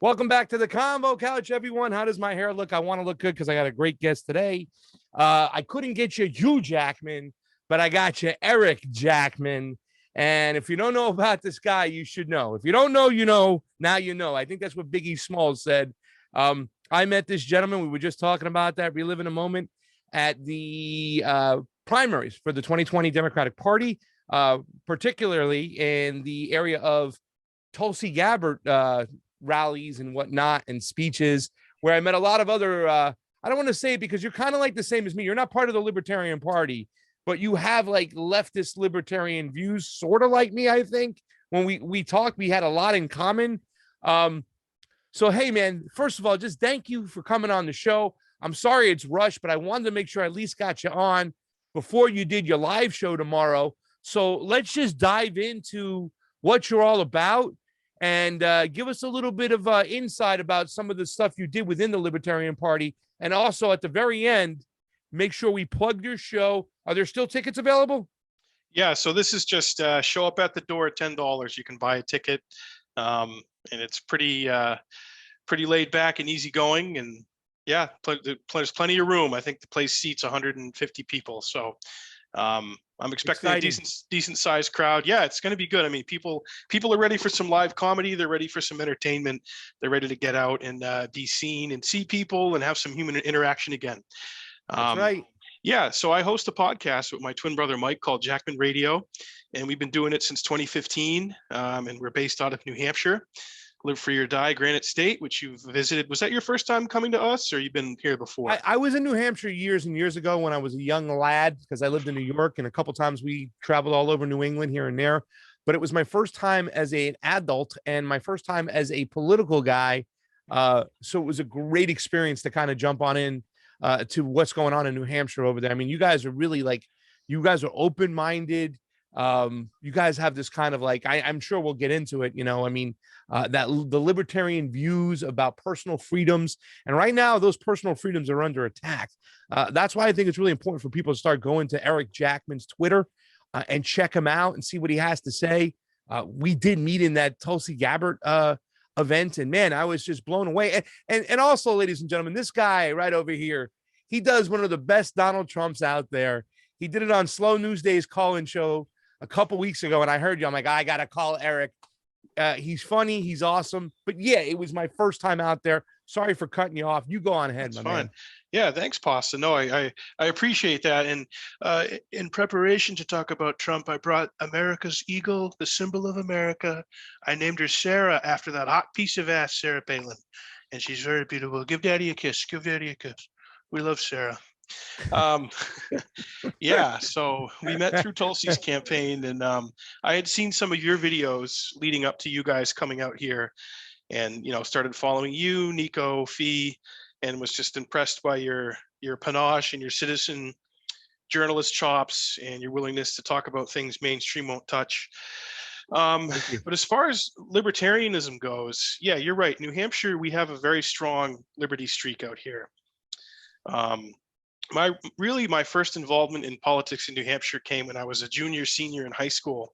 Welcome back to the Convo Couch, everyone. How does my hair look? I want to look good because I got a great guest today. I couldn't get you Hugh Jackman, but I got you Eric Jackman. And if you don't know about this guy, you should know. If you don't know, you know. Now you know. I think that's what Biggie Smalls said. I met this gentleman. We were just talking about that, reliving a moment at the primaries for the 2020 Democratic Party, particularly in the area of Tulsi Gabbard rallies and whatnot and speeches, where I met a lot of other, I don't want to say it because you're kind of like the same as me. You're not part of the Libertarian Party, but you have like leftist libertarian views, sort of like me, I think. When we talked, we had a lot in common. So, hey, man, first of all, just thank you for coming on the show. I'm sorry it's rushed, but I wanted to make sure I at least got you on before you did your live show tomorrow. So let's just dive into what you're all about and give us a little bit of insight about some of the stuff you did within the Libertarian Party. And also at the very end, make sure we plug your show. Are there still tickets available? Yeah, so this is just show up at the door at $10. You can buy a ticket. And it's pretty laid back and easygoing. And yeah, there's plenty of room. I think the place seats 150 people. So I'm expecting a decent sized crowd. Yeah, it's going to be good. I mean, people are ready for some live comedy. They're ready for some entertainment. They're ready to get out and be seen and see people and have some human interaction again. That's right. Yeah, so I host a podcast with my twin brother Mike called Jackman Radio, and we've been doing it since 2015. And we're based out of New Hampshire. Live Free or Die, Granite State, which you've visited. Was that your first time coming to us, or you've been here before? I was in New Hampshire years and years ago when I was a young lad, because I lived in New York, and a couple times we traveled all over New England here and there. But it was my first time as an adult and my first time as a political guy. So it was a great experience to kind of jump on in to what's going on in New Hampshire over there. I mean, you guys are really you guys are open-minded. You guys have this kind of I'm sure we'll get into it, I mean, that the libertarian views about personal freedoms, and right now those personal freedoms are under attack. That's why I think it's really important for people to start going to Eric Jackman's Twitter and check him out and see what he has to say. We did meet in that Tulsi Gabbard event, and man, I was just blown away. And also, ladies and gentlemen, this guy right over here, he does one of the best Donald Trumps out there. He did it on Slow News Day's call-in show a couple weeks ago, and I heard you. I'm like, I gotta call Eric. He's funny, he's awesome. But yeah, it was my first time out there. Sorry for cutting you off. You go on ahead. That's my fine. man. Yeah, thanks, Pasta. No, I appreciate that. And in preparation to talk about Trump, I brought America's eagle, the symbol of America. I named her Sarah after that hot piece of ass, Sarah Palin, and she's very beautiful. Give Daddy a kiss. Give Daddy a kiss. We love Sarah. Yeah, so we met through Tulsi's campaign, and I had seen some of your videos leading up to you guys coming out here, and started following you, Niko, Fee, and was just impressed by your panache and your citizen journalist chops and your willingness to talk about things mainstream won't touch. But as far as libertarianism goes, yeah, you're right. New Hampshire, we have a very strong liberty streak out here. My first involvement in politics in New Hampshire came when I was a senior in high school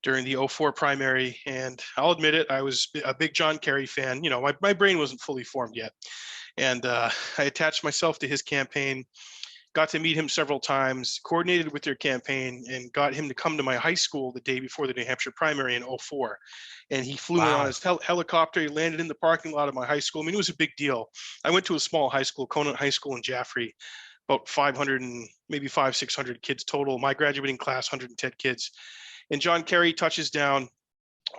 during the 2004 primary. And I'll admit it, I was a big John Kerry fan. My brain wasn't fully formed yet. And I attached myself to his campaign, got to meet him several times, coordinated with their campaign, and got him to come to my high school the day before the New Hampshire primary in 2004. And he flew in on his helicopter. He landed in the parking lot of my high school. I mean, it was a big deal. I went to a small high school, Conant High School in Jaffrey, about 500 and maybe 600 kids total. My graduating class, 110 kids. And John Kerry touches down.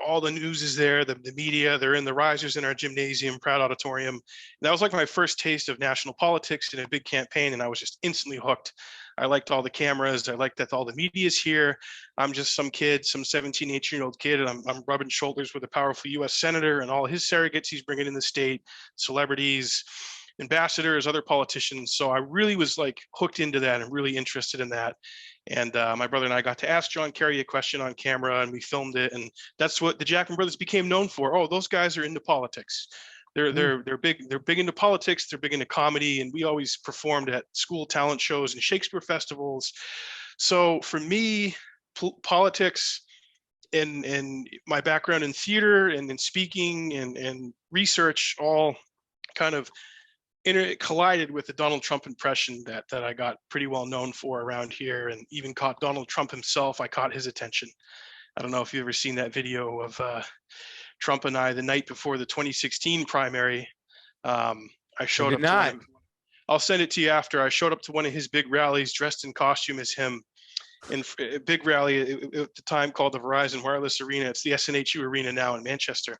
All the news is there, the media, they're in the risers in our gymnasium, Pratt Auditorium. And that was like my first taste of national politics in a big campaign, and I was just instantly hooked. I liked all the cameras. I liked that all the media's here. I'm just some kid, some 17, 18-year-old kid, and I'm rubbing shoulders with a powerful U.S. senator and all his surrogates he's bringing in the state, celebrities, ambassadors, other politicians. So I really was hooked into that and really interested in that. And my brother and I got to ask John Kerry a question on camera, and we filmed it. And that's what the Jackman brothers became known for. Oh, those guys are into politics. They're big into politics. They're big into comedy. And we always performed at school talent shows and Shakespeare festivals. So for me, politics and my background in theater and in speaking and research all kind of collided with the Donald Trump impression that I got pretty well known for around here, and even caught Donald Trump himself. I caught his attention. I don't know if you've ever seen that video of Trump and I the night before the 2016 primary. I showed up to I'll send it to you after. I showed up to one of his big rallies dressed in costume as him, in a big rally at the time called the Verizon Wireless Arena. It's the SNHU Arena now in Manchester.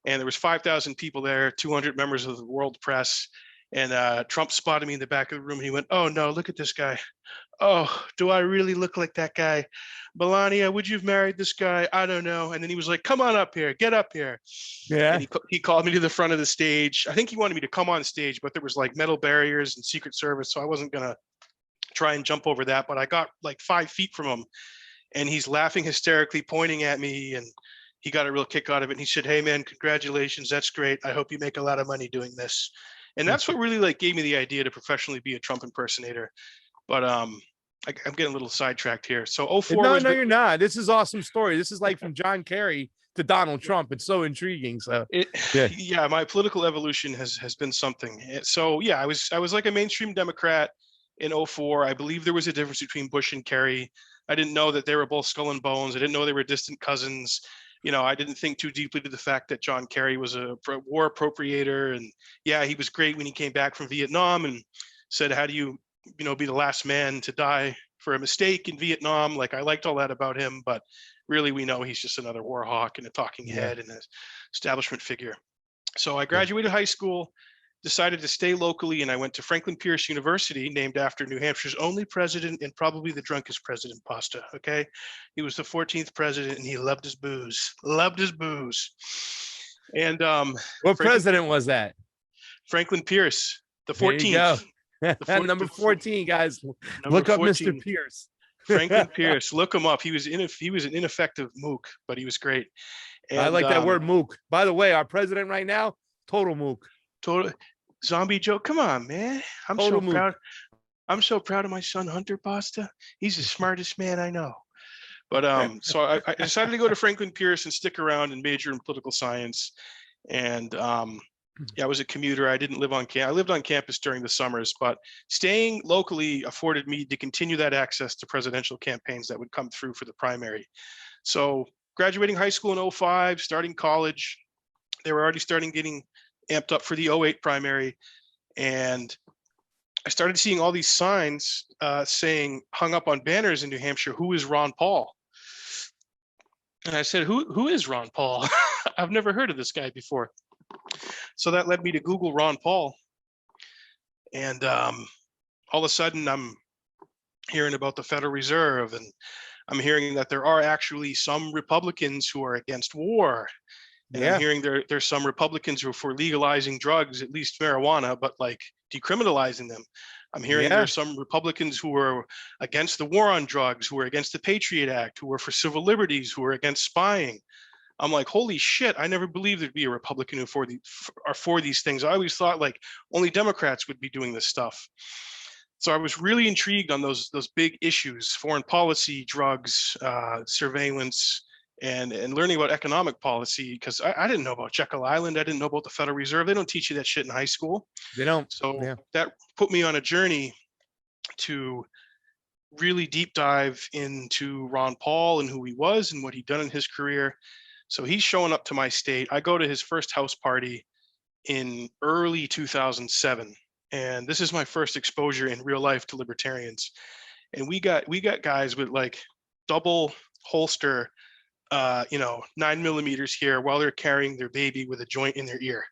And there was 5,000 people there, 200 members of the world press. And Trump spotted me in the back of the room. And he went, "Oh, no, look at this guy. Oh, do I really look like that guy? Melania, would you have married this guy? I don't know." And then he was like, "Come on up here, get up here." Yeah. And he called me to the front of the stage. I think he wanted me to come on stage, but there was like metal barriers and Secret Service. So I wasn't going to try and jump over that. But I got like 5 feet from him, and he's laughing hysterically, pointing at me. And he got a real kick out of it. And he said, "Hey, man, congratulations. That's great. I hope you make a lot of money doing this." And that's what really like gave me the idea to professionally be a Trump impersonator. But I'm getting a little sidetracked here. So 04 No, you're not. This is awesome story. This is like from John Kerry to Donald Trump. It's so intriguing. So yeah, my political evolution has been something. So yeah, I was like a mainstream Democrat in 04. I believe there was a difference between Bush and Kerry. I didn't know that they were both skull and bones. I didn't know they were distant cousins. You know, I didn't think too deeply to the fact that John Kerry was a war appropriator. And yeah, he was great when he came back from Vietnam and said, "How do you be the last man to die for a mistake in Vietnam?" Like, I liked all that about him, but really we know he's just another war hawk and a talking head and an establishment figure. So I graduated high school, decided to stay locally, and I went to Franklin Pierce University, named after New Hampshire's only president and probably the drunkest president, Pasta. Okay, he was the 14th president, and he loved his booze. And what president was that? Franklin Pierce, the 14th. Number 14, guys. Look up 14. Mr. Pierce. Franklin Pierce. Look him up. He was an ineffective mook, but he was great. And, I like that word, mook. By the way, our president right now, total mook. Total zombie Joe. Come on, man. I'm so proud. I'm so proud of my son Hunter, Pasta. He's the smartest man I know. But so I decided to go to Franklin Pierce and stick around and major in political science. And yeah, I was a commuter. I didn't live on campus. I lived on campus during the summers, but staying locally afforded me to continue that access to presidential campaigns that would come through for the primary. So graduating high school in 05, starting college, they were already getting amped up for the 08 primary. And I started seeing all these signs saying, hung up on banners in New Hampshire, "Who is Ron Paul?" And I said, who is Ron Paul? I've never heard of this guy before. So that led me to Google Ron Paul. And all of a sudden I'm hearing about the Federal Reserve, and I'm hearing that there are actually some Republicans who are against war. And I'm hearing there's some Republicans who are for legalizing drugs, at least marijuana, but like decriminalizing them. I'm hearing there's some Republicans who are against the war on drugs, who are against the Patriot Act, who are for civil liberties, who are against spying. I'm like, holy shit, I never believed there'd be a Republican who are for these things. I always thought like only Democrats would be doing this stuff. So I was really intrigued on those big issues: foreign policy, drugs, surveillance, and learning about economic policy, because I didn't know about Jekyll Island. I didn't know about the Federal Reserve. They don't teach you that shit in high school. They don't. So that put me on a journey to really deep dive into Ron Paul and who he was and what he'd done in his career. So he's showing up to my state. I go to his first house party in early 2007. And this is my first exposure in real life to libertarians. And we got guys with like double holster 9mm here while they're carrying their baby with a joint in their ear.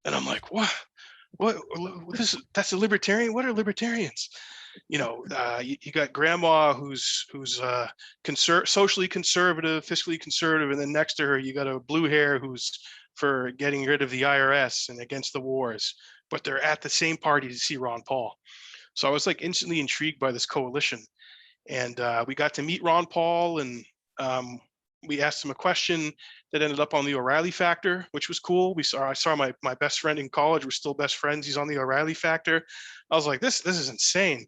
And I'm like, what that's a libertarian? What are libertarians? You got grandma who's socially conservative, fiscally conservative, and then next to her you got a blue hair who's for getting rid of the IRS and against the wars, but they're at the same party to see Ron Paul. So I was like instantly intrigued by this coalition. And we got to meet Ron Paul, and we asked him a question that ended up on the O'Reilly Factor, which was cool. I saw my best friend in college. We're still best friends. He's on the O'Reilly Factor. I was like, this is insane.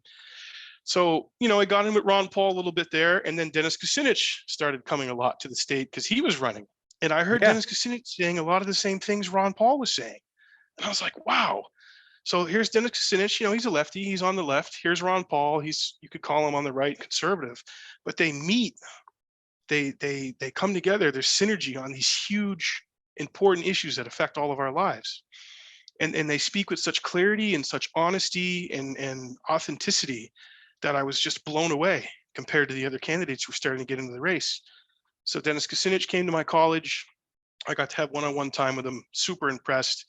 So, I got in with Ron Paul a little bit there, and then Dennis Kucinich started coming a lot to the state because he was running. And I heard Dennis Kucinich saying a lot of the same things Ron Paul was saying. And I was like, wow. So here's Dennis Kucinich, he's a lefty, he's on the left. Here's Ron Paul, you could call him on the right, conservative. But they meet, they come together, there's synergy on these huge, important issues that affect all of our lives. And they speak with such clarity and such honesty and authenticity that I was just blown away compared to the other candidates who were starting to get into the race. So Dennis Kucinich came to my college. I got to have one-on-one time with him, super impressed.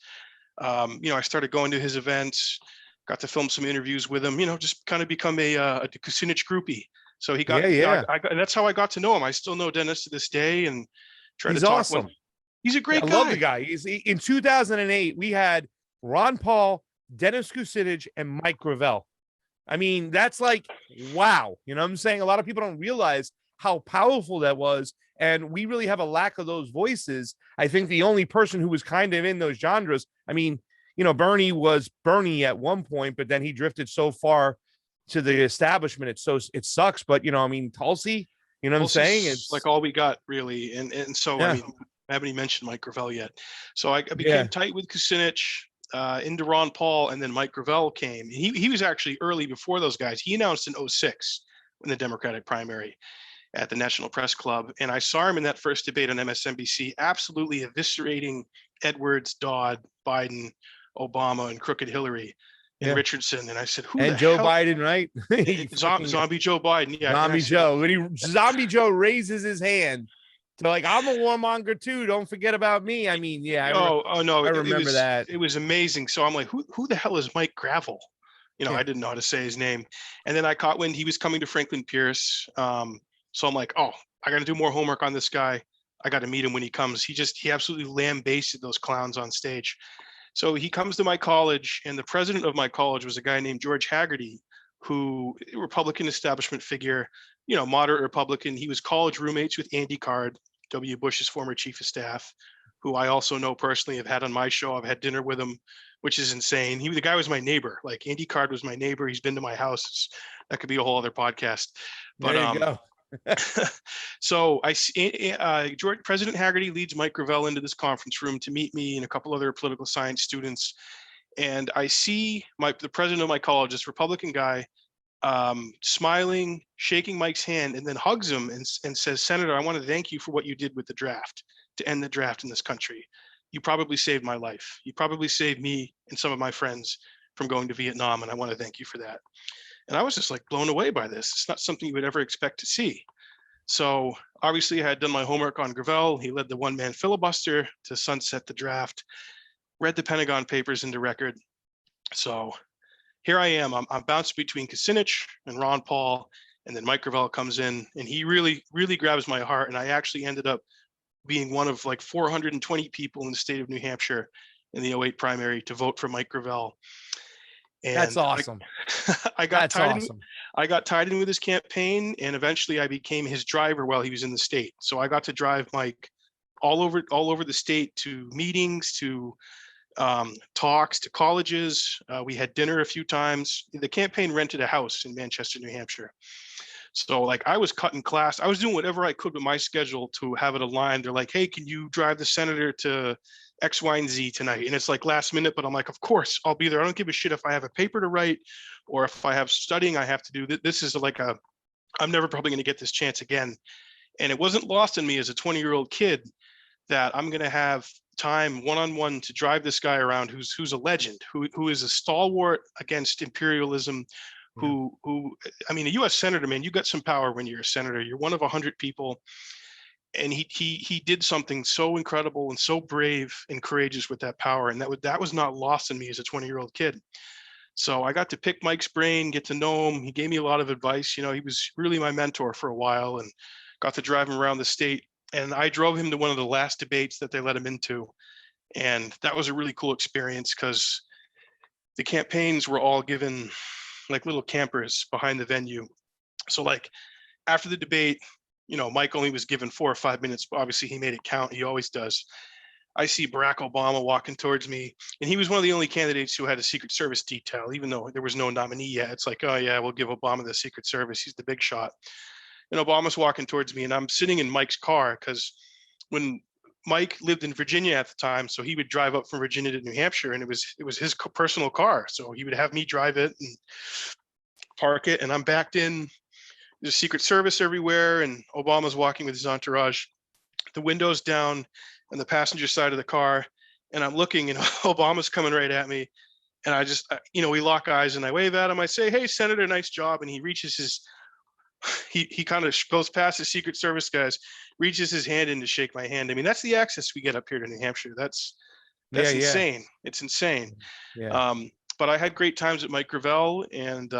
I started going to his events, got to film some interviews with him, just kind of become a Kucinich groupie. So he got, and that's how I got to know him. I still know Dennis to this day and try to talk awesome. He's a great guy. I love the guy. In 2008, we had Ron Paul, Dennis Kucinich, and Mike Gravel. I mean, that's like, wow. You know what I'm saying? A lot of people don't realize how powerful that was. And we really have a lack of those voices. I think the only person who was kind of in those genres, I mean, Bernie was Bernie at one point, but then he drifted so far to the establishment. It sucks. But, Tulsi, what I'm saying? It's like all we got, really. And so, I haven't even mentioned Mike Gravel yet. So I became tight with Kucinich, into Ron Paul, and then Mike Gravel came. He was actually early before those guys. He announced in 2006 in the Democratic primary at the National Press Club. And I saw him in that first debate on MSNBC, absolutely eviscerating Edwards, Dodd, Biden, Obama, and crooked Hillary and Richardson. And I said, who and the Joe hell? Biden, right? Zombie Joe Biden. Yeah. Zombie Joe. When Zombie Joe raises his hand to like, I'm a warmonger too. Don't forget about me. I mean, no, I remember that. It was amazing. So I'm like, who the hell is Mike Gravel? I didn't know how to say his name. And then I caught when he was coming to Franklin Pierce. So I'm like, oh, I got to do more homework on this guy. I got to meet him when he comes. He absolutely lambasted those clowns on stage. So he comes to my college, and the president of my college was a guy named George Haggerty, who, Republican establishment figure, moderate Republican. He was college roommates with Andy Card, W. Bush's former chief of staff, who I also know personally, have had on my show. I've had dinner with him, which is insane. The guy was my neighbor. Like, Andy Card was my neighbor. He's been to my house. That could be a whole other podcast. But there you go. So President Haggerty leads Mike Gravel into this conference room to meet me and a couple other political science students. And I see the president of my college, this Republican guy, smiling, shaking Mike's hand, and then hugs him and says, Senator, I want to thank you for what you did with the draft to end the draft in this country. You probably saved my life. You probably saved me and some of my friends from going to Vietnam. And I want to thank you for that. And I was just like blown away by this. It's not something you would ever expect to see. So obviously I had done my homework on Gravel. He led the one-man filibuster to sunset the draft, read the Pentagon Papers into record. So here I am. I'm bounced between Kucinich and Ron Paul, and then Mike Gravel comes in, and he really, really grabs my heart. And I actually ended up being one of like 420 people in the state of New Hampshire in the 2008 primary to vote for Mike Gravel. And that's awesome. I got tied in with his campaign, and eventually I became his driver while he was in the state. So I got to drive Mike all over the state to meetings, to talks, to colleges. We had dinner a few times. The campaign rented a house in Manchester, New Hampshire. So like I was cutting class. I was doing whatever I could with my schedule to have it aligned. They're like, hey, can you drive the senator to X, Y, and Z tonight? And it's like last minute, but I'm like, of course, I'll be there. I don't give a shit if I have a paper to write or if I have studying I have to do. This is like I'm never probably going to get this chance again. And it wasn't lost on me as a 20-year-old kid that I'm going to have time one-on-one to drive this guy around who's a legend, who is a stalwart against imperialism, who I mean, a U.S. senator, man, you got some power when you're a senator. You're one of 100 people. And he did something so incredible and so brave and courageous with that power. And that was not lost on me as a 20-year-old kid. So I got to pick Mike's brain, get to know him. He gave me a lot of advice. He was really my mentor for a while, and got to drive him around the state. And I drove him to one of the last debates that they let him into. And that was a really cool experience because the campaigns were all given like little campers behind the venue. So like after the debate, Mike only was given 4 or 5 minutes, but obviously he made it count. He always does. I see Barack Obama walking towards me, and he was one of the only candidates who had a Secret Service detail, even though there was no nominee yet. It's like, oh yeah, we'll give Obama the Secret Service. He's the big shot. And Obama's walking towards me, and I'm sitting in Mike's car because when Mike lived in Virginia at the time, so he would drive up from Virginia to New Hampshire, and it was his personal car. So he would have me drive it and park it, and I'm backed in. There's Secret Service everywhere, and Obama's walking with his entourage. The window's down on the passenger side of the car, and I'm looking, and Obama's coming right at me. And I just, we lock eyes, and I wave at him. I say, "Hey, Senator, nice job." And he reaches his, he kind of goes past the Secret Service guys, reaches his hand in to shake my hand. I mean, that's the access we get up here to New Hampshire. That's insane. It's insane. Yeah. But I had great times at Mike Gravel, and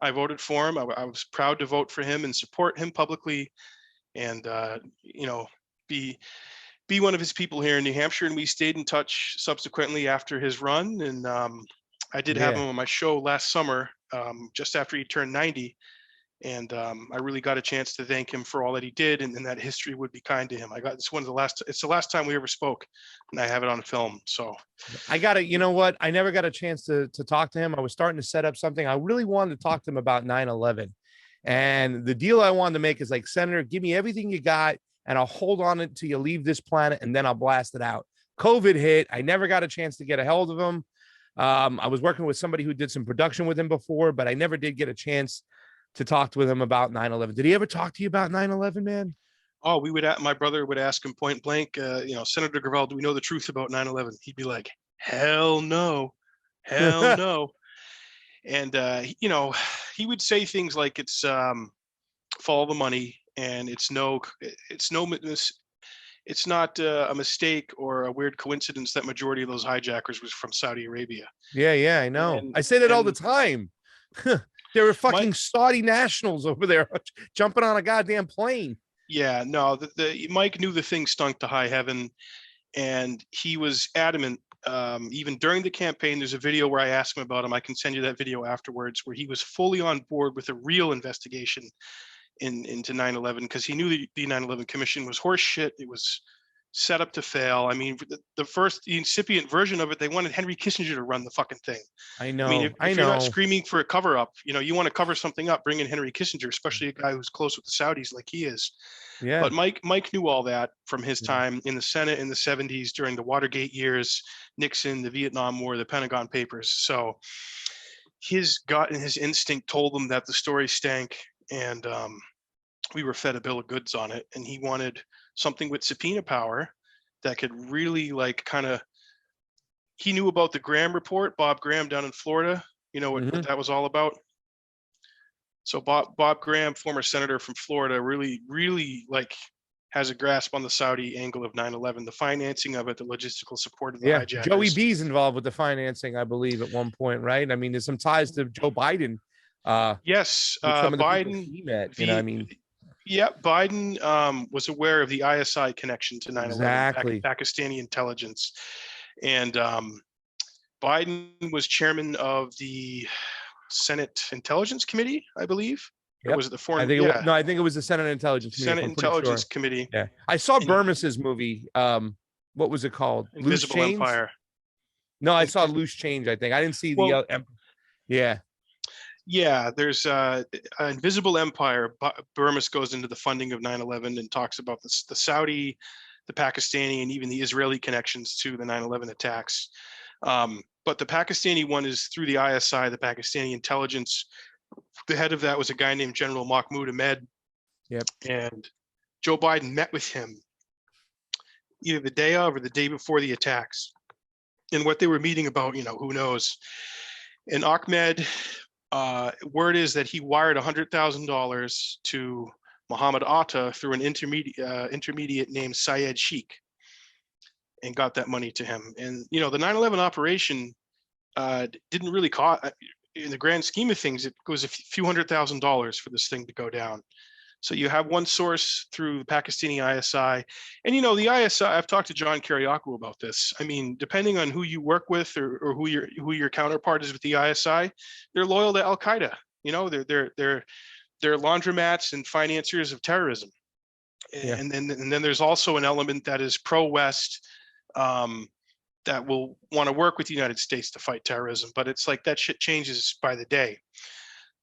I voted for him. I was proud to vote for him and support him publicly, and be one of his people here in New Hampshire. And we stayed in touch subsequently after his run. And I did have him on my show last summer, just after he turned 90. And I really got a chance to thank him for all that he did, and that history would be kind to him. It's the last time we ever spoke, and I have it on film. So you know what? I never got a chance to talk to him. I was starting to set up something. I really wanted to talk to him about 9/11. And the deal I wanted to make is like, Senator, give me everything you got, and I'll hold on it till you leave this planet, and then I'll blast it out. COVID hit. I never got a chance to get a hold of him. I was working with somebody who did some production with him before, but I never did get a chance to talk with him about 9/11. Did he ever talk to you about 9/11, man? Oh, my brother would ask him point blank, Senator Gravel, do we know the truth about 9/11? He'd be like, hell no. And, he would say things like it's follow the money, and it's not a mistake or a weird coincidence that majority of those hijackers was from Saudi Arabia. Yeah, I know. I say that all the time. There were fucking Saudi nationals over there jumping on a goddamn plane. Yeah, no, the Mike knew the thing stunk to high heaven, and he was adamant. Even during the campaign, there's a video where I asked him about him. I can send you that video afterwards, where he was fully on board with a real investigation into 9/11, because he knew the 9/11 Commission was horse shit. It was set up to fail. I mean, the incipient version of it, they wanted Henry Kissinger to run the fucking thing. I know. I mean, if you're not screaming for a cover up, you want to cover something up, bring in Henry Kissinger, especially a guy who's close with the Saudis like he is. Yeah. But Mike knew all that from his time in the Senate in the 70s during the Watergate years, Nixon, the Vietnam War, the Pentagon Papers. So his gut and his instinct told him that the story stank, and we were fed a bill of goods on it, and he wanted something with subpoena power that could really he knew about the Graham report, Bob Graham down in Florida, what that was all about. So Bob Graham, former senator from Florida, really, really has a grasp on the Saudi angle of 9/11, the financing of it, the logistical support of the hijackers. Joey B's involved with the financing, I believe, at one point, right? I mean, there's some ties to Joe Biden. Yes, Biden. He met, I mean. Yeah, Biden was aware of the ISI connection to 9/11, exactly. Pakistani intelligence, and Biden was chairman of the Senate Intelligence Committee, I believe. Yep. Or was it the Foreign? I think it was the Senate Intelligence Committee. Senate Intelligence Committee. Yeah, I saw Burmes's movie. What was it called? Invisible Loose Empire. No, I saw Loose Change. I think I didn't see the. Yeah, there's Invisible Empire. Burma goes into the funding of 9/11 and talks about the Saudi, the Pakistani, and even the Israeli connections to the 9/11 attacks. But the Pakistani one is through the ISI, the Pakistani intelligence. The head of that was a guy named General Mahmoud Ahmed. Yep. And Joe Biden met with him either the day of or the day before the attacks. And what they were meeting about, who knows. And Ahmed, word is that he wired $100,000 to Muhammad Atta through an intermediate named Syed Sheikh, and got that money to him. And the 9/11 operation didn't really cost, in the grand scheme of things, it was a few $100,000 for this thing to go down. So you have one source through the Pakistani ISI, and the ISI. I've talked to John Kiriakou about this. I mean, depending on who you work with or who your counterpart is with the ISI, they're loyal to Al Qaeda. They're laundromats and financiers of terrorism. Yeah. And then there's also an element that is pro-West, that will want to work with the United States to fight terrorism. But it's like that shit changes by the day.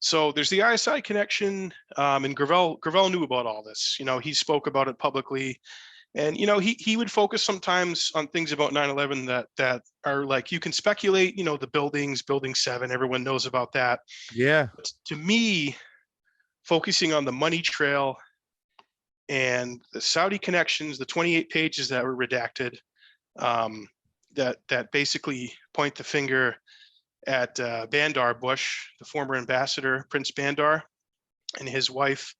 So there's the ISI connection, and Gravel knew about all this. He spoke about it publicly, and he would focus sometimes on things about 9/11 that are like, you can speculate. The buildings, Building 7, everyone knows about that. Yeah. But to me, focusing on the money trail and the Saudi connections, the 28 pages that were redacted, that basically point the finger at Bandar Bush, the former ambassador, Prince Bandar, and his wife,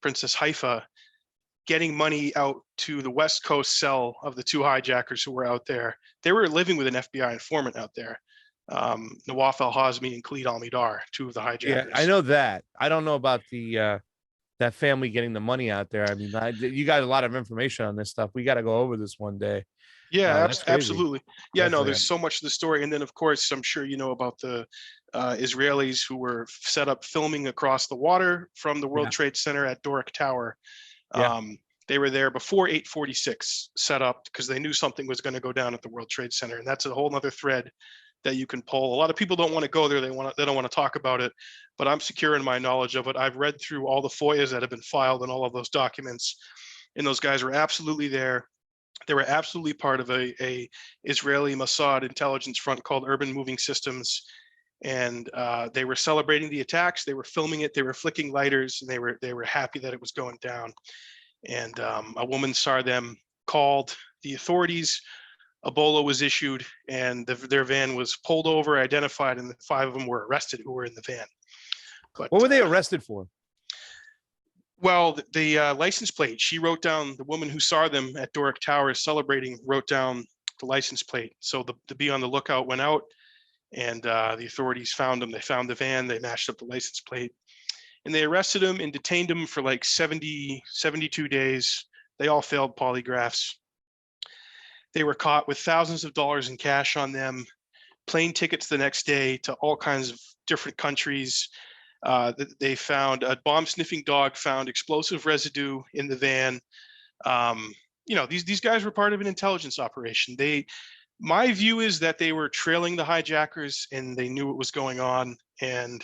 Princess Haifa, getting money out to the West Coast cell of the two hijackers who were out there. They were living with an FBI informant out there, Nawaf al-Hazmi and Khalid al-Midar, two of the hijackers. Yeah, I know that. I don't know about the that family getting the money out there. I mean, you got a lot of information on this stuff. We got to go over this one day. Yeah, absolutely. Yeah, Definitely. no, there's so much to the story. And then, of course, I'm sure you know about the Israelis who were set up filming across the water from the World Trade Center at Doric Tower. They were there before 846 set up because they knew something was going to go down at the World Trade Center. And that's a whole other thread that you can pull. A lot of people don't want to go there. They don't want to talk about it, but I'm secure in my knowledge of it. I've read through all the FOIAs that have been filed and all of those documents, and those guys were absolutely there. They were absolutely part of a Israeli Mossad intelligence front called Urban Moving Systems, and they were celebrating the attacks. They were filming it. They were flicking lighters, and they were happy that it was going down. And a woman saw them, called the authorities. Ebola was issued, and their van was pulled over, identified, and the 5 of them were arrested who were in the van. But what were they arrested for? Well, the license plate, she wrote down, the woman who saw them at Doric Tower celebrating wrote down the license plate. So the Be on the Lookout went out, and the authorities found them. They found the van, they matched up the license plate, and they arrested him and detained him for like 72 days. They all failed polygraphs. They were caught with thousands of dollars in cash on them, plane tickets the next day to all kinds of different countries. They found a bomb sniffing dog found explosive residue in the van. These guys were part of an intelligence operation. My view is that they were trailing the hijackers and they knew what was going on, and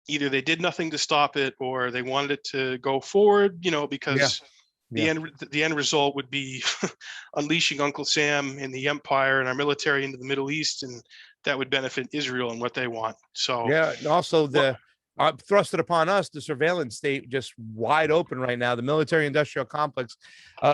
either they did nothing to stop it or they wanted it to go forward, because the end result would be unleashing Uncle Sam and the empire and our military into the Middle East, and that would benefit Israel and what they want. So and also thrusted upon us, the surveillance state, just wide open right now. The military-industrial complex,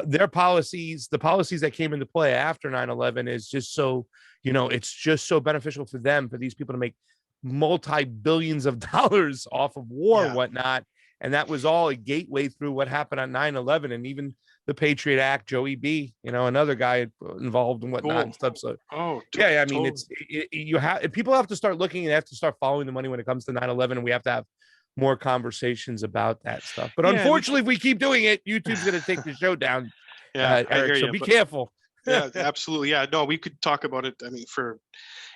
their policies, the policies that came into play after 9/11 is just so, it's just so beneficial for them, for these people to make multi-billions of dollars off of war and whatnot. And that was all a gateway through what happened on 9/11, and even the Patriot Act, Joey B, another guy involved and whatnot and stuff. So, I mean, people have to start looking and have to start following the money when it comes to 9/11, and we have to have more conversations about that stuff. But unfortunately, if we keep doing it, YouTube's going to take the show down. Eric, so be careful. Yeah, absolutely. Yeah, no, we could talk about it. I mean,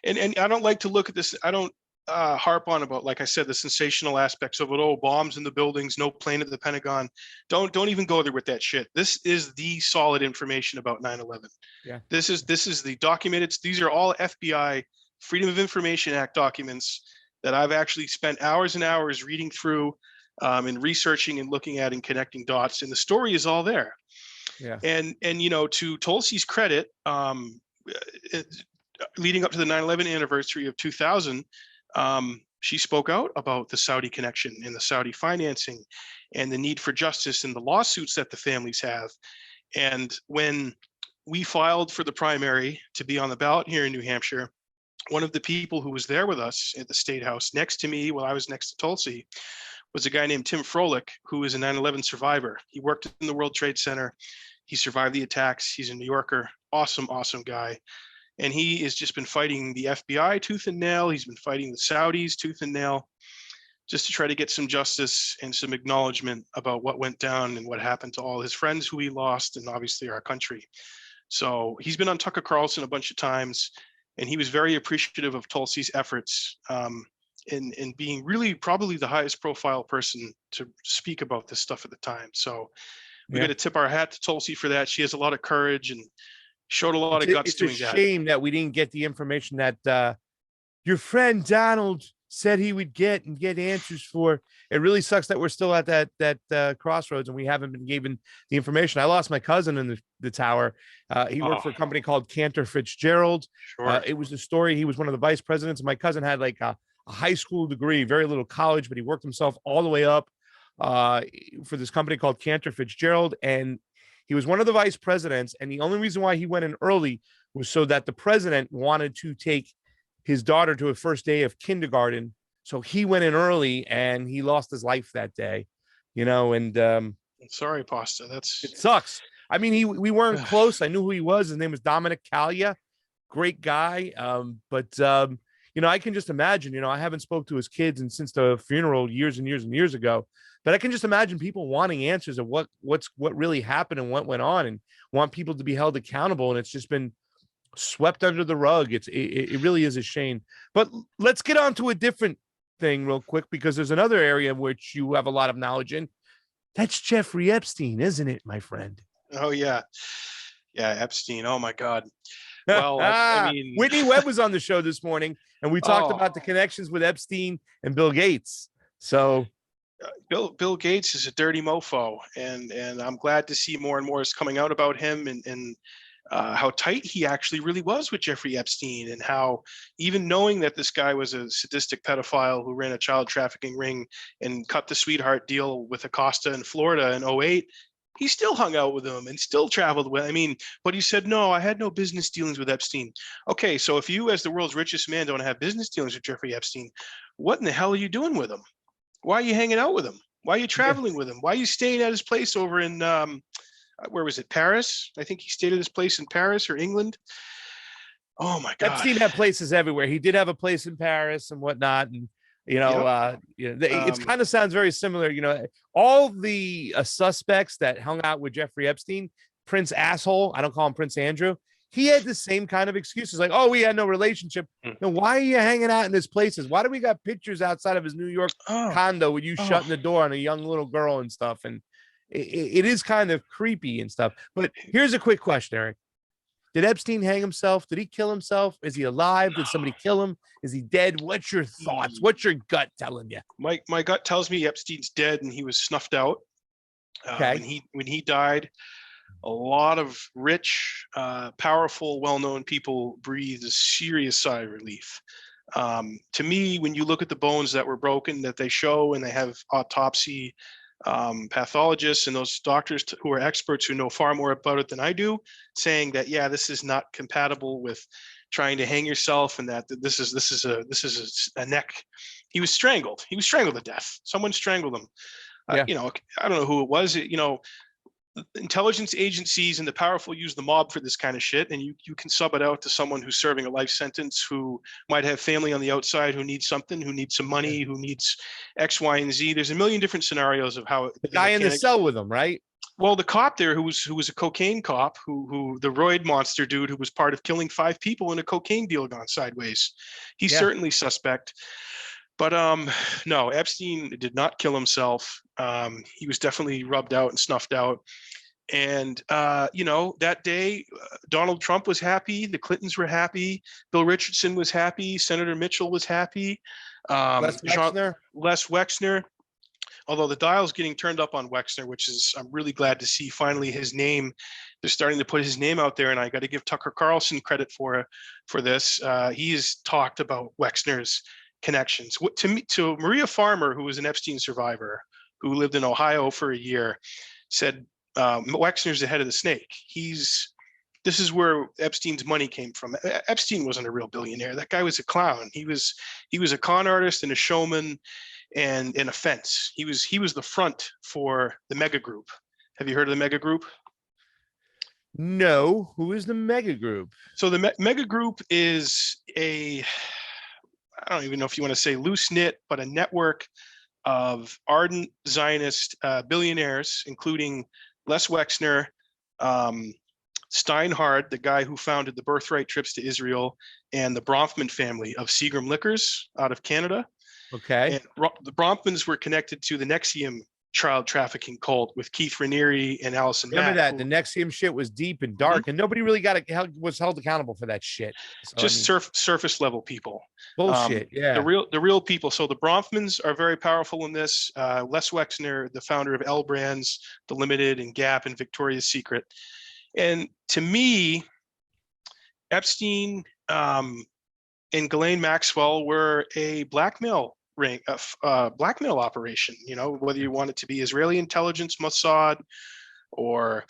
and I don't like to look at this. I don't harp on about, like I said, the sensational aspects of it. Oh, bombs in the buildings, no plane at the Pentagon. Don't even go there with that shit. This is the solid information about 9/11. Yeah. This is the documented. These are all FBI Freedom of Information Act documents that I've actually spent hours and hours reading through, and researching and looking at and connecting dots. And the story is all there. Yeah. And to Tulsi's credit, leading up to the 9/11 anniversary of 2000, she spoke out about the Saudi connection and the Saudi financing and the need for justice and the lawsuits that the families have. And when we filed for the primary to be on the ballot here in New Hampshire, one of the people who was there with us at the State House next to me while I was next to Tulsi was a guy named Tim Froelich, who is a 9/11 survivor. He worked in the World Trade Center. He survived the attacks. He's a New Yorker. Awesome, awesome guy. And he has just been fighting the FBI tooth and nail. He's been fighting the Saudis tooth and nail, just to try to get some justice and some acknowledgement about what went down and what happened to all his friends who he lost, and obviously our country. So he's been on Tucker Carlson a bunch of times, and he was very appreciative of Tulsi's efforts, in being really probably the highest profile person to speak about this stuff at the time. So we got to tip our hat to Tulsi for that. She has a lot of courage, and Showed a lot of guts It's a doing that. shame that we didn't get the information that your friend Donald said he would get answers for. It really sucks that we're still at that crossroads and we haven't been given the information. I lost my cousin in the tower. He worked for a company called Cantor Fitzgerald. Sure. It was the story. He was one of the vice presidents. My cousin had like a high school degree, very little college, but he worked himself all the way up for this company called Cantor Fitzgerald. And he was one of the vice presidents. And the only reason why he went in early was so that the president wanted to take his daughter to her first day of kindergarten. So he went in early and he lost his life that day, and sorry, Pasta. it sucks. I mean, we weren't close. I knew who he was. His name was Dominic Calia. Great guy. But I can just imagine, I haven't spoke to his kids and since the funeral years and years and years ago, but I can just imagine people wanting answers of what really happened and what went on and want people to be held accountable. And it's just been swept under the rug. It really is a shame. But let's get on to a different thing real quick, because there's another area in which you have a lot of knowledge in. That's Jeffrey Epstein, isn't it, my friend? Oh yeah, Epstein. Oh my God. Well, I mean, Whitney Webb was on the show this morning, and we talked about the connections with Epstein and Bill Gates. So Bill Gates is a dirty mofo, and I'm glad to see more and more is coming out about him and how tight he actually really was with Jeffrey Epstein, and how even knowing that this guy was a sadistic pedophile who ran a child trafficking ring and cut the sweetheart deal with Acosta in Florida in 2008, he still hung out with him and still traveled with. I mean, but he said, no, I had no business dealings with Epstein. Okay, so if you, as the world's richest man, don't have business dealings with Jeffrey Epstein, what in the hell are you doing with him? Why are you hanging out with him? Why are you traveling with him? Why are you staying at his place over in where was it? Paris? I think he stayed at his place in Paris or England. Oh my God. Epstein had places everywhere. He did have a place in Paris and whatnot. And, it kind of sounds very similar. All the suspects that hung out with Jeffrey Epstein, Prince Asshole, I don't call him Prince Andrew. He had the same kind of excuses like, oh, we had no relationship. No, why are you hanging out in his places? Why do we got pictures outside of his New York condo with you shutting the door on a young little girl and stuff? And it is kind of creepy and stuff. But here's a quick question, Eric. Did Epstein hang himself? Did he kill himself? Is he alive? Did somebody kill him? Is he dead? What's your thoughts? What's your gut telling you? My gut tells me Epstein's dead and he was snuffed out. Okay. When he died, a lot of rich, powerful, well-known people breathed a serious sigh of relief. To me, when you look at the bones that were broken that they show, and they have autopsy pathologists and those doctors who are experts who know far more about it than I do, saying that, yeah, this is not compatible with trying to hang yourself, and that this is a neck. He was strangled. He was strangled to death. Someone strangled him. I don't know who it was. Intelligence agencies and the powerful use the mob for this kind of shit, and you can sub it out to someone who's serving a life sentence, who might have family on the outside, who needs something, who needs some money, who needs X, Y, and Z. There's a million different scenarios of how the guy in the cell with him, right? Well, the cop there who was a cocaine cop, who the roid monster dude who was part of killing 5 people in a cocaine deal gone sideways. He's certainly suspect. But no, Epstein did not kill himself. He was definitely rubbed out and snuffed out. And, that day, Donald Trump was happy. The Clintons were happy. Bill Richardson was happy. Senator Mitchell was happy. Les Wexner. Although the dial's getting turned up on Wexner, which is, I'm really glad to see finally his name. They're starting to put his name out there, and I got to give Tucker Carlson credit for this. He has talked about Wexner's connections to Maria Farmer, who was an Epstein survivor who lived in Ohio for a year, said Wexner's the head of the snake. This is where Epstein's money came from. Epstein wasn't a real billionaire. That guy was a clown. He was a con artist and a showman and a fence. He was the front for the mega group. Have you heard of the mega group? No. Who is the mega group? So the mega group is I don't even know if you want to say loose knit, but a network of ardent Zionist billionaires, including Les Wexner, Steinhardt, the guy who founded the birthright trips to Israel, and the Bronfman family of Seagram Liquors out of Canada. Okay. And the Bronfmans were connected to the Nexium child trafficking cult with Keith Raniere and Allison Remember Mack, that the NXIVM shit was deep and dark, and nobody really was held accountable for that shit. So, just surface level people. Bullshit. Yeah. The real people. So the Bronfmans are very powerful in this. Les Wexner, the founder of L Brands, The Limited, and Gap, and Victoria's Secret. And to me, Epstein and Ghislaine Maxwell were a blackmail blackmail operation. You know, whether you want it to be Israeli intelligence, Mossad, or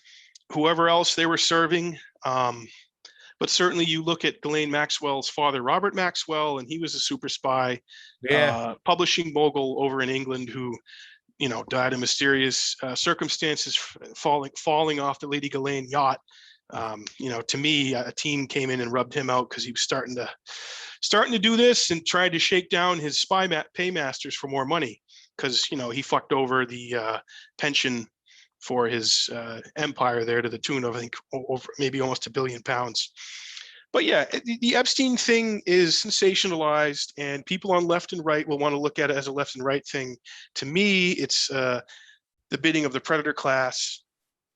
whoever else they were serving. But certainly you look at Ghislaine Maxwell's father, Robert Maxwell, and he was a super spy, publishing mogul over in England who, you know, died in mysterious circumstances, falling off the Lady Ghislaine yacht. You know, to me, a team came in and rubbed him out because he was starting to do this and tried to shake down his spy paymasters for more money because, you know, he fucked over the pension for his empire there to the tune of, I think, over maybe almost £1 billion. But yeah, the Epstein thing is sensationalized, and people on left and right will want to look at it as a left and right thing. To me, it's the bidding of the predator class,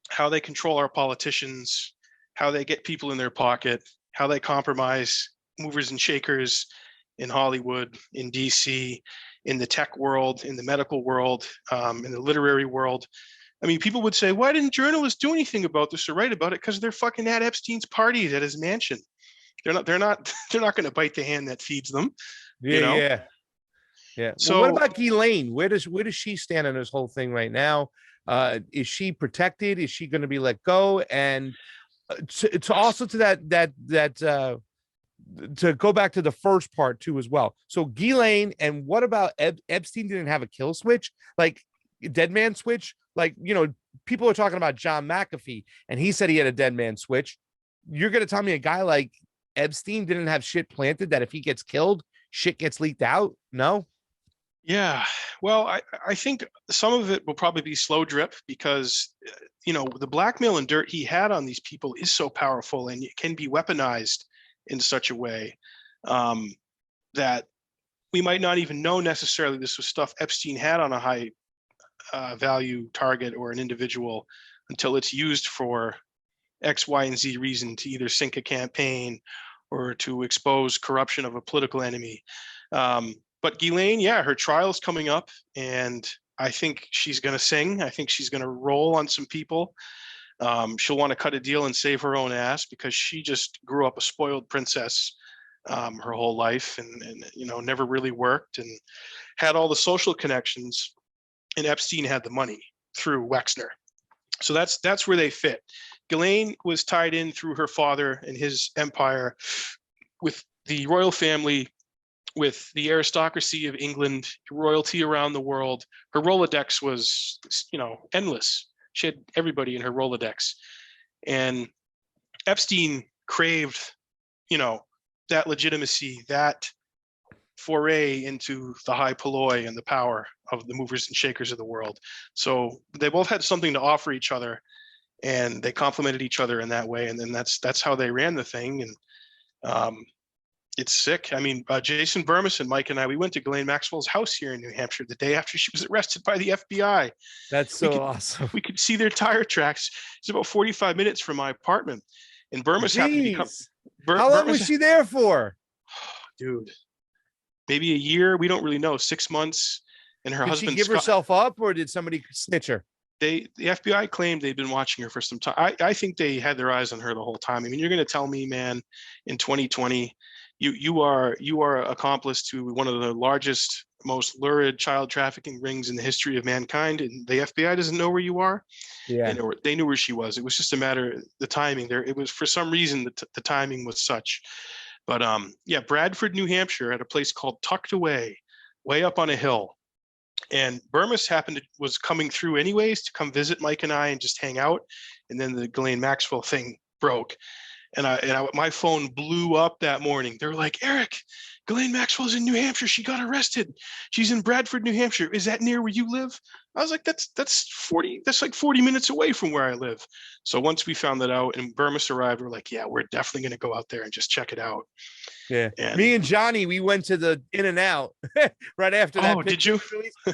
how they control our politicians, how they get people in their pocket, how they compromise movers and shakers in Hollywood, in DC, in the tech world, in the medical world, in the literary world. I mean, people would say, why didn't journalists do anything about this or write about it? Because they're fucking at Epstein's parties at his mansion. They're not going to bite the hand that feeds them. Yeah, you know? Yeah. So well, what about Ghislaine? Where does she stand on this whole thing right now? Is she protected? Is she going to be let go? And to also to that to go back to the first part too as well. So Ghislaine, and what about Epstein? Didn't have a kill switch, like dead man switch? Like, you know, people are talking about John McAfee, and he said he had a dead man switch. You're going to tell me a guy like Epstein didn't have shit planted, that if he gets killed, shit gets leaked out? No? Yeah. Well, I think some of it will probably be slow drip because, you know, the blackmail and dirt he had on these people is so powerful, and it can be weaponized in such a way that we might not even know necessarily this was stuff Epstein had on a high value target or an individual until it's used for X, Y, and Z reason to either sink a campaign or to expose corruption of a political enemy. But Ghislaine, yeah, her trial's coming up, and I think she's going to sing. I think she's going to roll on some people. She'll want to cut a deal and save her own ass because she just grew up a spoiled princess her whole life, and you know, never really worked and had all the social connections. And Epstein had the money through Wexner. So that's where they fit. Ghislaine was tied in through her father and his empire with the royal family, with the aristocracy of England, royalty around the world. Her Rolodex was, you know, endless. She had everybody in her Rolodex. And Epstein craved, you know, that legitimacy, that foray into the high polloi and the power of the movers and shakers of the world. So they both had something to offer each other, and they complemented each other in that way. And then that's how they ran the thing. And it's sick. I mean, Jason Burmison, Mike, and I, we went to Ghislaine Maxwell's house here in New Hampshire the day after she was arrested by the FBI. That's so awesome. We could see their tire tracks. It's about 45 minutes from my apartment. And Burmison happened to become... How long was she there for? Dude, maybe a year. We don't really know. 6 months. And her husband... Did she give herself up, or did somebody snitch her? The FBI claimed they'd been watching her for some time. I think they had their eyes on her the whole time. I mean, you're going to tell me, man, in 2020, you are accomplice to one of the largest, most lurid child trafficking rings in the history of mankind, and the FBI doesn't know where you are. Yeah, they knew where she was. It was just a matter of the timing. There, it was, for some reason, the timing was such. But yeah, Bradford, New Hampshire, at a place called Tucked Away, way up on a hill. And Burmis was coming through anyways to come visit Mike and I and just hang out. And then the Ghislaine Maxwell thing broke. And my phone blew up that morning. They were like, Eric, Ghislaine Maxwell's in New Hampshire. She got arrested. She's in Bradford, New Hampshire. Is that near where you live? I was like, that's like 40 minutes away from where I live. So once we found that out and Burmis arrived, we're like, yeah, we're definitely going to go out there and just check it out. Yeah. And Me and Johnny, we went to the In-N-Out right after that. oh, did you?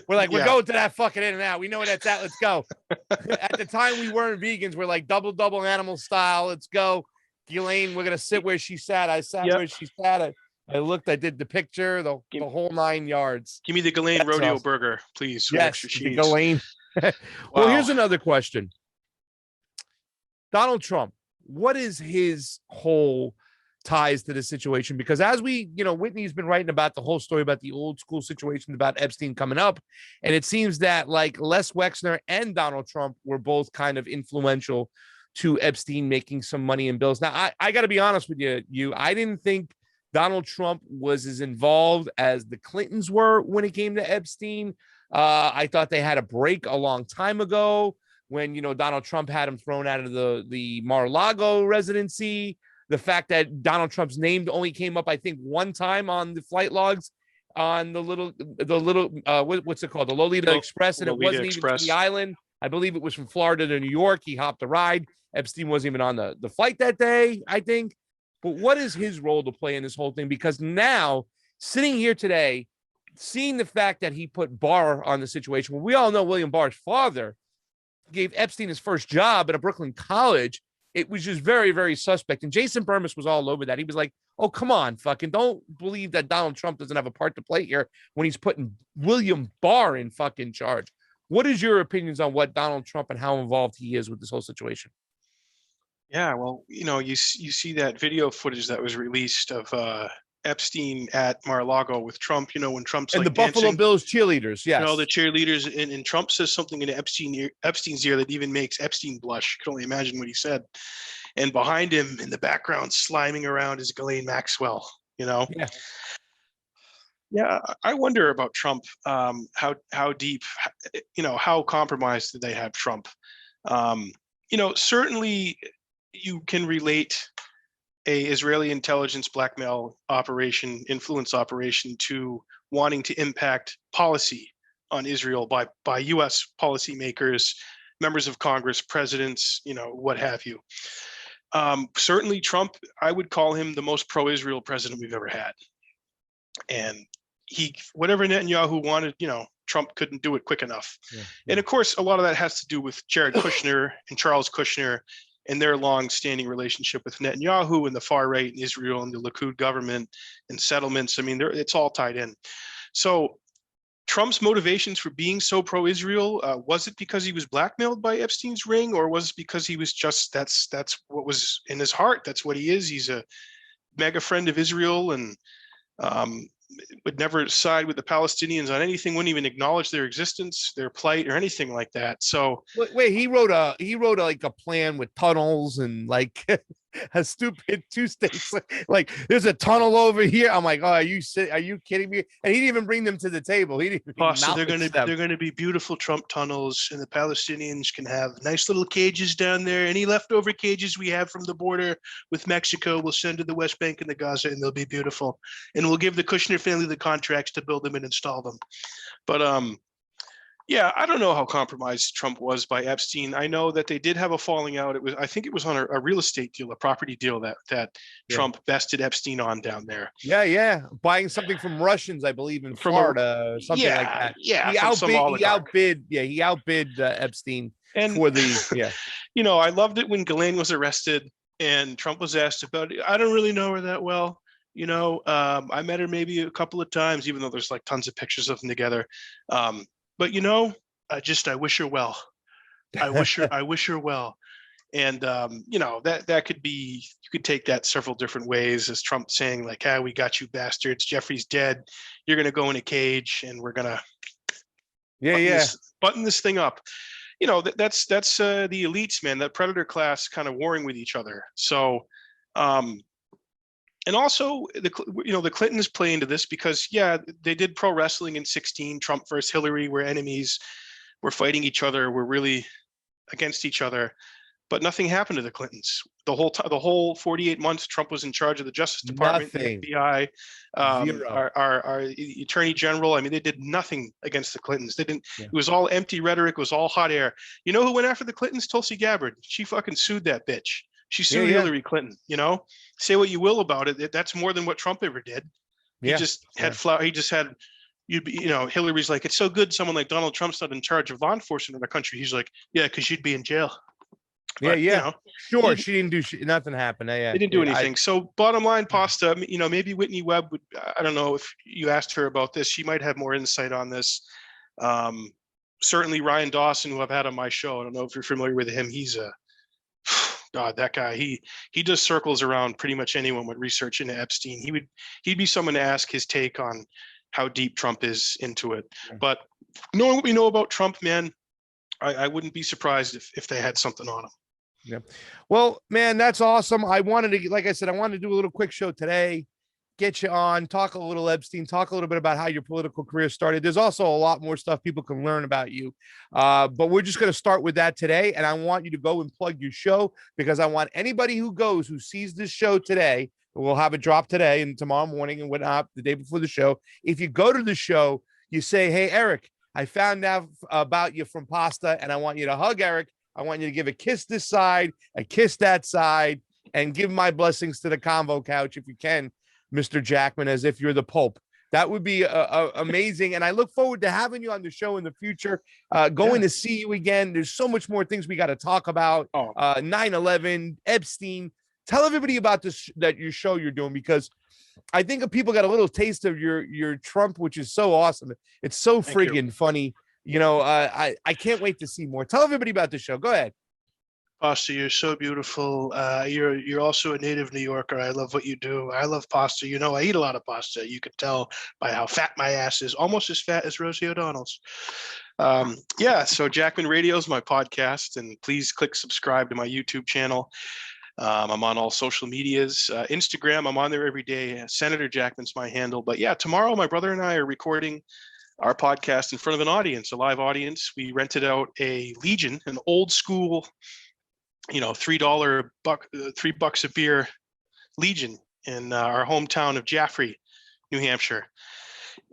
We're like, we're Yeah. going to that fucking In-N-Out. We know where that's at. Let's go. At the time, we weren't vegans. We're like double animal style. Let's go. Ghislaine, we're gonna sit where she sat. I sat Yep. where she sat. I looked. I did the picture. The whole 9 yards. Give me the Ghislaine That's rodeo awesome. burger, please. With Yes, extra the cheese. Ghislaine. Well, Wow. here's another question. Donald Trump, what is his whole ties to this situation? Because as we, Whitney's been writing about the whole story about the old school situation about Epstein coming up. And it seems that like Les Wexner and Donald Trump were both kind of influential to Epstein making some money in bills. Now, I got to be honest with you. I didn't think Donald Trump was as involved as the Clintons were when it came to Epstein. I thought they had a break a long time ago when, Donald Trump had him thrown out of the Mar-a-Lago residency. The fact that Donald Trump's name only came up, I think, one time on the flight logs on the little, what's it called? The Lolita Express. And Lolita it wasn't Express. even to the island. I believe it was from Florida to New York. He hopped a ride. Epstein wasn't even on the flight that day, I think. But what is his role to play in this whole thing? Because now, sitting here today, seeing the fact that he put Barr on the situation, well, we all know William Barr's father gave Epstein his first job at a Brooklyn college. It was just very, very suspect. And Jason Burmis was all over that. He was like, oh, come on, fucking don't believe that Donald Trump doesn't have a part to play here when he's putting William Barr in fucking charge. What is your opinions on what Donald Trump and how involved he is with this whole situation? Yeah, well, you see that video footage that was released of Epstein at Mar-a-Lago with Trump, when Trump's and like the Buffalo dancing, Bills cheerleaders, yes. the cheerleaders, and Trump says something in Epstein's ear that even makes Epstein blush. You can only imagine what he said. And behind him in the background, sliming around, is Ghislaine Maxwell, Yeah. Yeah, I wonder about Trump, how deep, how compromised did they have Trump? Certainly you can relate a Israeli intelligence blackmail operation, influence operation, to wanting to impact policy on Israel by U.S. policymakers, members of Congress, presidents, what have you. Certainly Trump, I would call him the most pro-Israel president we've ever had. And whatever Netanyahu wanted, Trump couldn't do it quick enough. Yeah. And of course, a lot of that has to do with Jared Kushner and Charles Kushner and their long-standing relationship with Netanyahu and the far right in Israel and the Likud government and settlements. I mean, it's all tied in. So Trump's motivations for being so pro-Israel, was it because he was blackmailed by Epstein's ring, or was it because he was just, that's what was in his heart? That's what he is. He's a mega friend of Israel and would never side with the Palestinians on anything, wouldn't even acknowledge their existence, their plight, or anything like that. So wait, he wrote like a plan with tunnels and like a stupid 2 states. Like there's a tunnel over here. I'm like, oh, are you kidding me? And he didn't even bring them to the table. He didn't. So they're going to be beautiful Trump tunnels, and the Palestinians can have nice little cages down there. Any leftover cages we have from the border with Mexico, we'll send to the West Bank and the Gaza, and they'll be beautiful. And we'll give the Kushner family the contracts to build them and install them. But yeah, I don't know how compromised Trump was by Epstein. I know that they did have a falling out. I think it was on a real estate deal, a property deal that Trump bested Epstein on down there. Yeah. Buying something from Russians, I believe, in Florida, something like that. Yeah, he outbid Epstein and for the, yeah. I loved it when Ghislaine was arrested and Trump was asked about it. I don't really know her that well. I met her maybe a couple of times, even though there's like tons of pictures of them together. But I wish her well. I wish her well. And that could be, you could take that several different ways, as Trump saying like, we got you bastards. Jeffrey's dead. You're going to go in a cage and we're going to button this thing up. That's the elites, man, that predator class kind of warring with each other. So, and also, the Clintons play into this because, they did pro wrestling in 2016. Trump versus Hillary were enemies. We're fighting each other. We're really against each other. But nothing happened to the Clintons. The whole 48 months Trump was in charge of the Justice Department, the FBI, our Attorney General. I mean, they did nothing against the Clintons. They didn't. Yeah. It was all empty rhetoric. It was all hot air. You know who went after the Clintons? Tulsi Gabbard. She fucking sued that bitch. She sued Hillary Clinton. Say what you will about it. That's more than what Trump ever did. He just had He just had, Hillary's like, it's so good someone like Donald Trump's not in charge of law enforcement in our country. He's like, yeah, because you'd be in jail. But, sure. She didn't do nothing happened. They didn't do anything. So bottom line, Pasta, maybe Whitney Webb would, I don't know if you asked her about this. She might have more insight on this. Certainly Ryan Dawson, who I've had on my show. I don't know if you're familiar with him. He's God, that guy, he does circles around pretty much anyone with research into Epstein. He'd be someone to ask his take on how deep Trump is into it. But knowing what we know about Trump, man, I wouldn't be surprised if they had something on him. Yeah. Well, man, that's awesome. I wanted to, like I said, I wanted to do a little quick show today, get you on, talk a little Epstein, talk a little bit about how your political career started. There's also a lot more stuff people can learn about you. But we're just going to start with that today. And I want you to go and plug your show, because I want anybody who sees this show today, we'll have it drop today and tomorrow morning and whatnot, the day before the show. If you go to the show, you say, hey, Eric, I found out about you from Pasta, and I want you to hug Eric. I want you to give a kiss this side, a kiss that side, and give my blessings to the Convo Couch if you can, Mr. Jackman, as if you're the Pope. That would be amazing. And I look forward to having you on the show in the future, to see you again. There's so much more things we got to talk about. 9/11, Epstein. Tell everybody about this, your show you're doing, because I think people got a little taste of your Trump, which is so awesome. It's so friggin' funny. I can't wait to see more. Tell everybody about the show. Go ahead. Pasta, you're so beautiful. You're also a native New Yorker. I love what you do. I love pasta. I eat a lot of pasta. You could tell by how fat my ass is, almost as fat as Rosie O'Donnell's. So Jackman Radio is my podcast, and please click subscribe to my YouTube channel. I'm on all social medias. Instagram, I'm on there every day. Senator Jackman's my handle. But yeah, tomorrow my brother and I are recording our podcast in front of an audience, a live audience. We rented out a Legion, an old school, $3 $3 a beer Legion in our hometown of Jaffrey, New Hampshire.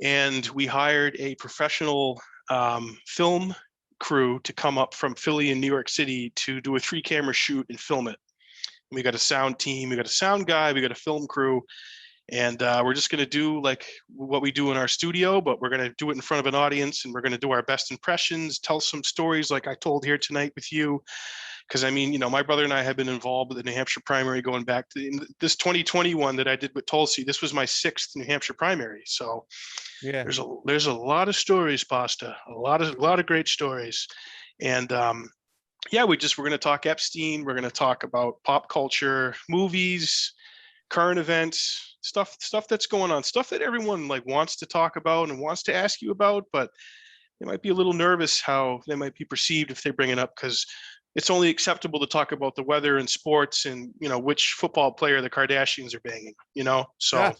And we hired a professional film crew to come up from Philly and New York City to do a 3-camera shoot and film it. And we got a sound team, we got a sound guy, we got a film crew. And we're just going to do like what we do in our studio, but we're going to do it in front of an audience, and we're going to do our best impressions, tell some stories like I told here tonight with you. Because my brother and I have been involved with the New Hampshire primary going back to this 2021 that I did with Tulsi. This was my 6th New Hampshire primary. So yeah, there's a lot of stories, Pasta, a lot of great stories. And we're going to talk Epstein. We're going to talk about pop culture, movies, current events, stuff that's going on, stuff that everyone wants to talk about and wants to ask you about, but they might be a little nervous how they might be perceived if they bring it up, because it's only acceptable to talk about the weather and sports and which football player the Kardashians are banging, so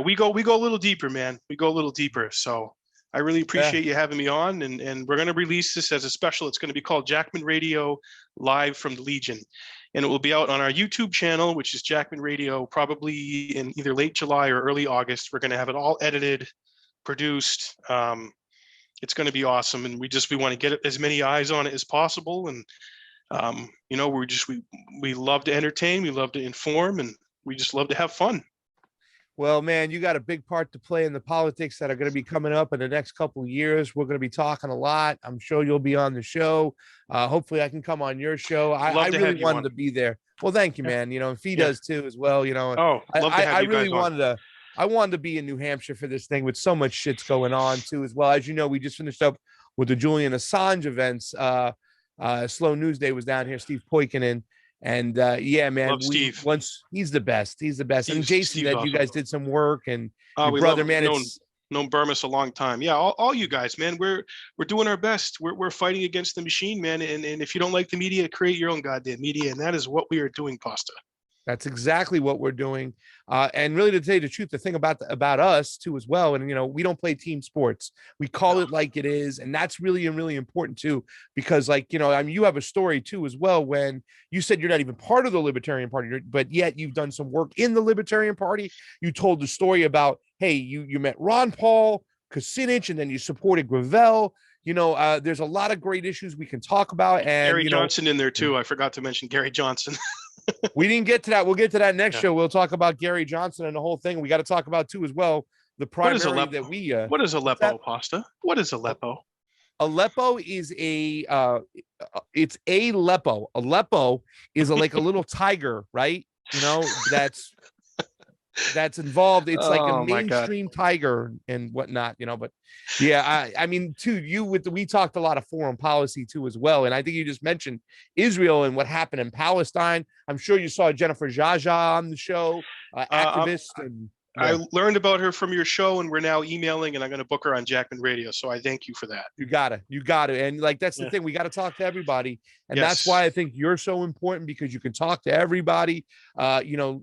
we go a little deeper, man. We go a little deeper. So I really appreciate you having me on, and we're going to release this as a special. It's going to be called Jackman Radio Live from the Legion. And it will be out on our YouTube channel, which is Jackman Radio, probably in either late July or early August. We're going to have it all edited, produced. It's going to be awesome. And we want to get as many eyes on it as possible. And, we love to entertain. We love to inform, and we just love to have fun. Well, man, you got a big part to play in the politics that are going to be coming up in the next couple of years. We're going to be talking a lot. I'm sure you'll be on the show. Hopefully I can come on your show. I really wanted to be there. Well, thank you, man. And Fee does too, as well. I really wanted to be in New Hampshire for this thing with so much shit's going on too, as well. As you know, we just finished up with the Julian Assange events. Slow News Day was down here, Steve Poikinen. And man, once he's the best. He's the best. And Jason, that you guys did some work, and your brother, man, it's known Burmis a long time. Yeah, all you guys, man, we're doing our best. We're fighting against the machine, man. And if you don't like the media, create your own goddamn media, and that is what we are doing, Pasta. That's exactly what we're doing. And really, to tell you the truth, the thing about us too, as well. And, we don't play team sports. We call it like it is. And that's really, really important too, because you have a story too, as well, when you said you're not even part of the Libertarian Party, but yet you've done some work in the Libertarian Party. You told the story about, hey, you met Ron Paul, Kucinich, and then you supported Gravel. there's a lot of great issues we can talk about. And Gary Johnson in there too. I forgot to mention Gary Johnson. We didn't get to that. We'll get to that next Yeah. show. We'll talk about Gary Johnson and the whole thing. We got to talk about too as well the primary that we. What is Aleppo, Pasta? What is Aleppo? Aleppo is it's Aleppo. Aleppo is like a little tiger, right? That's involved. It's like a mainstream tiger and whatnot, but yeah, I mean, too, we talked a lot of foreign policy too, as well. And I think you just mentioned Israel and what happened in Palestine. I'm sure you saw Jennifer Jaja on the show, activist. I learned about her from your show, and we're now emailing, and I'm going to book her on Jackman Radio. So I thank you for that. You got to. And like, that's the thing. We got to talk to everybody. And Yes. that's why I think you're so important, because you can talk to everybody. You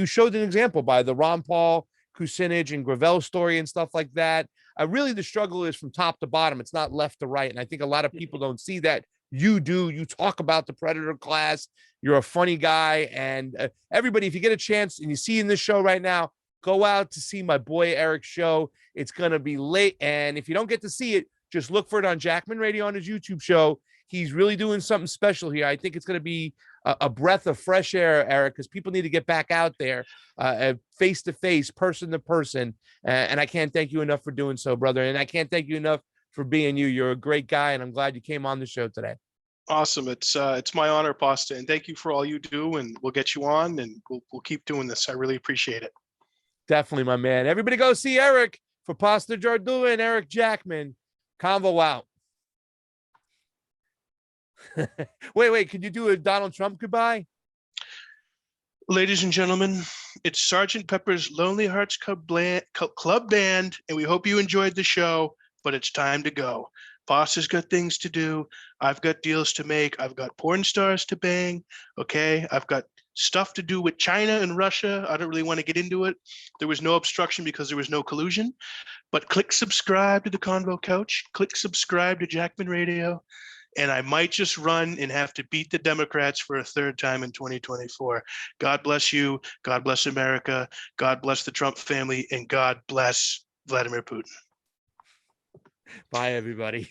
showed an example by the Ron Paul, Kucinich, and Gravel story and stuff like that. Really, the struggle is from top to bottom. It's not left to right. And I think a lot of people don't see that. You do. You talk about the predator class. You're a funny guy. And everybody, if you get a chance and you see in this show right now, go out to see my boy Eric's show. It's going to be late. And if you don't get to see it, just look for it on Jackman Radio on his YouTube show. He's really doing something special here. I think it's going to be a breath of fresh air, Eric, because people need to get back out there face to face, person to person. And I can't thank you enough for doing so, brother. And I can't thank you enough for being you. You're a great guy, and I'm glad you came on the show today. Awesome. It's my honor, Pasta, and thank you for all you do. And we'll get you on, and we'll keep doing this. I really appreciate it. Definitely, my man. Everybody go see Eric. For Pasta Jardula and Eric Jackman. Convo out. Wait. Could you do a Donald Trump goodbye? Ladies and gentlemen, it's Sergeant Pepper's Lonely Hearts Club Band, and we hope you enjoyed the show, but it's time to go. Boss has got things to do. I've got deals to make. I've got porn stars to bang. Okay. I've got stuff to do with China and Russia. I don't really want to get into it. There was no obstruction because there was no collusion. But click subscribe to the Convo Couch. Click subscribe to Jackman Radio. And I might just run and have to beat the Democrats for a third time in 2024. God bless you. God bless America. God bless the Trump family. And God bless Vladimir Putin. Bye, everybody.